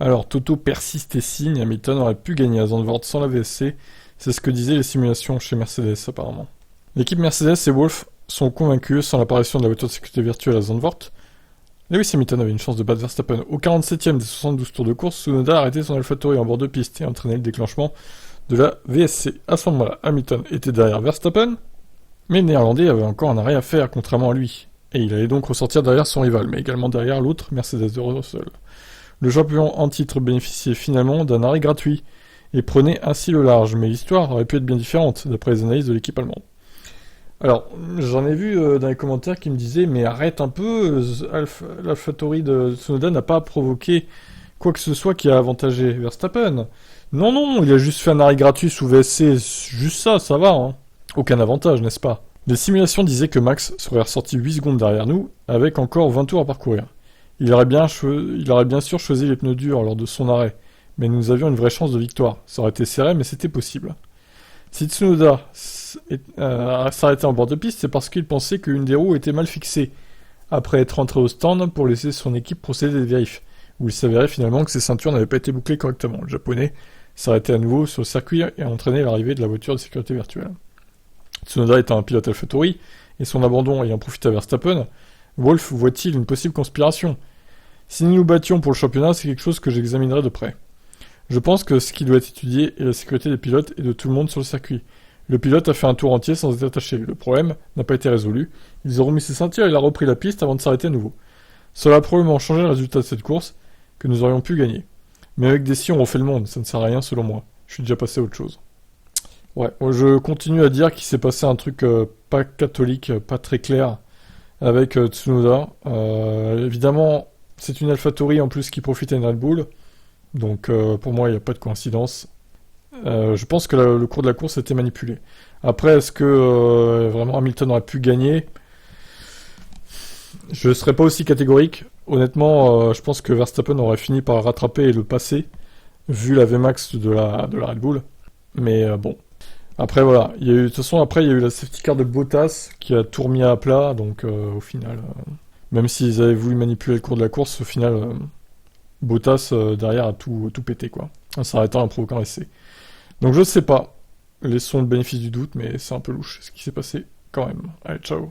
Alors, Toto persiste et signe, Hamilton aurait pu gagner à Zandvoort sans la VSC, c'est ce que disaient les simulations chez Mercedes apparemment. L'équipe Mercedes et Wolff sont convaincus, sans l'apparition de la voiture de sécurité virtuelle à Zandvoort, Lewis Hamilton avait une chance de battre Verstappen. Au 47e des 72 tours de course, Tsunoda a arrêté son AlphaTauri en bord de piste et a entraîné le déclenchement de la VSC. À ce moment-là, Hamilton était derrière Verstappen, mais le Néerlandais avait encore un arrêt à faire, contrairement à lui. Et il allait donc ressortir derrière son rival, mais également derrière l'autre Mercedes de Russell. Le champion en titre bénéficiait finalement d'un arrêt gratuit et prenait ainsi le large, mais l'histoire aurait pu être bien différente, d'après les analyses de l'équipe allemande. Alors, j'en ai vu dans les commentaires qui me disaient mais arrête un peu, l'AlphaTauri de Tsunoda n'a pas provoqué quoi que ce soit qui a avantagé Verstappen. Non, non, il a juste fait un arrêt gratuit sous VSC, juste ça, ça va, hein. Aucun avantage, n'est-ce pas? Les simulations disaient que Max serait ressorti 8 secondes derrière nous, avec encore 20 tours à parcourir. Il aurait bien sûr choisi les pneus durs lors de son arrêt, mais nous avions une vraie chance de victoire. Ça aurait été serré, mais c'était possible. Si Tsunoda s'arrêtait en bord de piste, c'est parce qu'il pensait qu'une des roues était mal fixée, après être rentré au stand pour laisser son équipe procéder des vérifs, où il s'avérait finalement que ses ceintures n'avaient pas été bouclées correctement. Le japonais s'arrêtait à nouveau sur le circuit et entraînait l'arrivée de la voiture de sécurité virtuelle. Tsunoda étant un pilote AlphaTauri, et son abandon ayant profité à Verstappen, Wolff voit-il une possible conspiration? Si nous nous battions pour le championnat, c'est quelque chose que j'examinerai de près. Je pense que ce qui doit être étudié est la sécurité des pilotes et de tout le monde sur le circuit. Le pilote a fait un tour entier sans être attaché. Le problème n'a pas été résolu. Ils ont remis ses ceintures et il a repris la piste avant de s'arrêter à nouveau. Cela a probablement changé le résultat de cette course, que nous aurions pu gagner. Mais avec des si on refait le monde, ça ne sert à rien selon moi. Je suis déjà passé à autre chose. Ouais, je continue à dire qu'il s'est passé un truc pas catholique, pas très clair avec Tsunoda. Évidemment, c'est une AlphaTauri en plus qui profite à une Red Bull. Donc pour moi, il n'y a pas de coïncidence. Je pense que le cours de la course a été manipulé. Après, est-ce que vraiment Hamilton aurait pu gagner? Je ne serais pas aussi catégorique. Honnêtement, je pense que Verstappen aurait fini par rattraper et le passer, vu la VMAX de la Red Bull. Mais bon. Après, voilà. Il y a eu, de toute façon, après, il y a eu la safety car de Bottas qui a tout remis à plat. Donc au final, même s'ils avaient voulu manipuler le cours de la course, au final, Bottas derrière a tout pété, quoi. En s'arrêtant et en provoquant un essai. Donc je sais pas. Laissons le bénéfice du doute, mais c'est un peu louche ce qui s'est passé quand même. Allez, ciao.